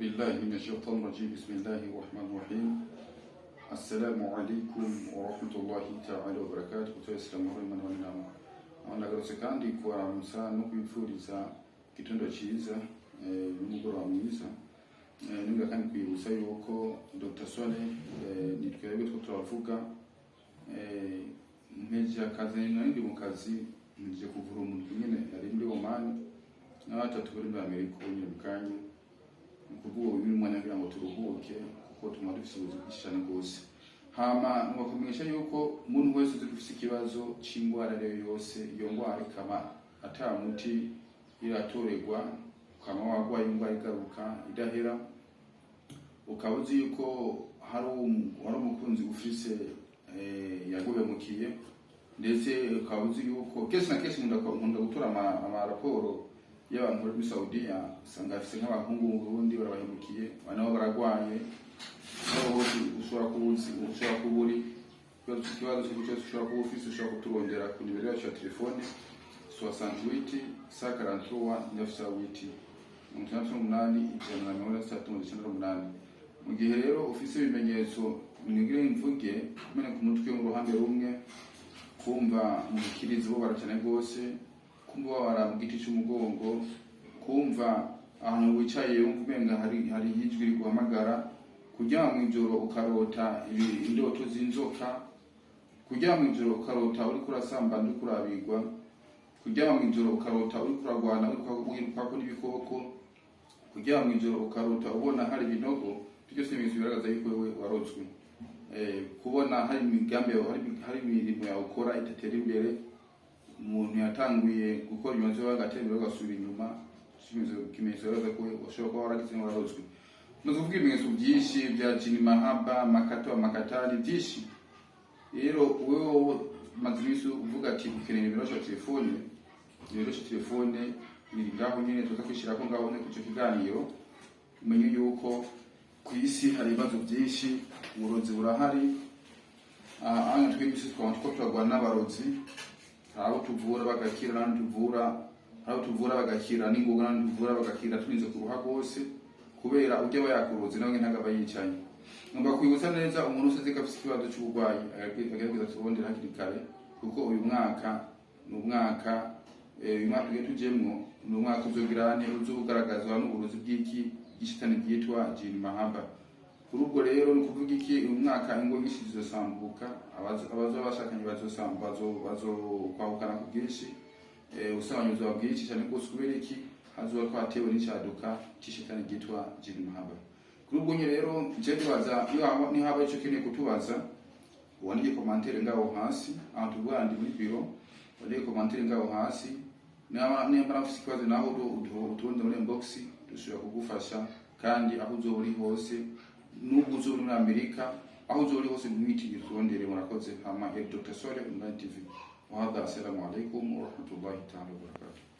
بالله من الشيطان الرجيم بسم الله الرحمن الرحيم السلام عليكم ورحمة الله تعالى وبركاته السلام عليكم ورحمة nagarutse kandi kuramutsa no kwifuriza igitondo cyiza n'umugoroba mwiza ninga kandi kwibutsa yuko Dr. Sole ni twebwe turavuga mpeje akazi ndi mu kazi nje kuvura umuntu nyine ari muri Oman n'abatatu bari muri Amerika nyine mukanye kuvuga uyu mwana ngira ngo turuhuke kuko tumara dufite ubuzima rwose hama nubakumenyesha yuko umuntu wese ufite ikibazo cy'ingwara rero yose iyo ngwara ikaba atamuti iratoregwa kama wagwaye ingwara igaruka idahera ukaba uzi yuko hari umukunzi ufise yaguhemukiye ndetse ukaba uzi yuko kesi na kesi nkunda gutora amaraporo y'abantu bari muri Saudiya usanga afise nk'abahungu mu Burundi barabahemukiye banabo baragwaye ushobora kuburi ikibazo cyose ushobora kuba ufise ushobora kuturondera ku nimero yacu ya telefone 68 143 908 8 mu gihe rero ufise ibimenyetso nigire mvuge kumena ku mutwe mu ruhande rumwe kumva umukirizi bo barakene gose kumva wabara mu giti cy'umugongo kumva ahantu wicaye wumva umenga hari hijwi riguhamagara kujya mu ijoro ukarota indoto z'inzoka kujya mu ijoro ukarota uri kurasamba ndi kurabigwa kujya mu ijoro ukarota uri kuragwana uri kwako n'ibikoko kujya mu ijoro ukarota ubona hari binogo byose bigaragaza yuko wewe warotswe kubona hari imigambi hari imirimo yawe ukora itatera imbere umuntu yatanguye gukora ibibazo bagatembera bagasubira inyuma kimenyetso rero ko washobora kuba waragize wararotswe no kuvuga ibimenyetso byinshi bya jini mahaba makatani byinshi rero wewe mazimiso uvuga ati ukeneye ibiro cya telefone ni ngaho nyine tuza kwishira ko ngaho ku cyo kiganiro umenye yuko ku isi hari ibibazo byinshi uburozi burahari aha twibise twantwa turagwa n'abarozi abo tuvura bagakira n'andi tuvura bagakira n'ingoga n'andi tuvura bagakira turinze ku ruha rwose kubera ujye bayakuroze nawe ntagaba yicaye ngomba kwibutsa neza umuntu useze gafite ikibazo cy'uburwayi agerageza tubondera hakiri kare kuko uyu mwaka ni umwaka ugiye tujemwo ni umwaka uzogirane uzogaragazwa n'uburozi bw'iki gishitani byitwa jini mahaba kuri ubwo rero ni kuvuga iki uyu mwaka ingo nyinshi zizosambuka abazo bashakanye kwahukana ku bwinshi usabanyuzo bwinshi cyane rwose kubera iki hazoba twatewe n'icyaduka cy'ishitani byitwa jini mahaba kuri ubwo nyine rero je ndibaza iyo ni haba icyo keneye kutubaza wandike commentaire ngaho hasi aho tubwandi muri biro wandike commentaire ngaho hasi nimba nafise ikibazo naho uturonde muri inbox dushobora kugufasha kandi aho uzoba uri hose n'ubwo uzoba muri Amerika aho uzoba uri hose mwitigi turondere murakoze hama Dr. Sole Online TV wa hada assalamu alaikum wa rahmatullahi ta'ala wa barakatuh.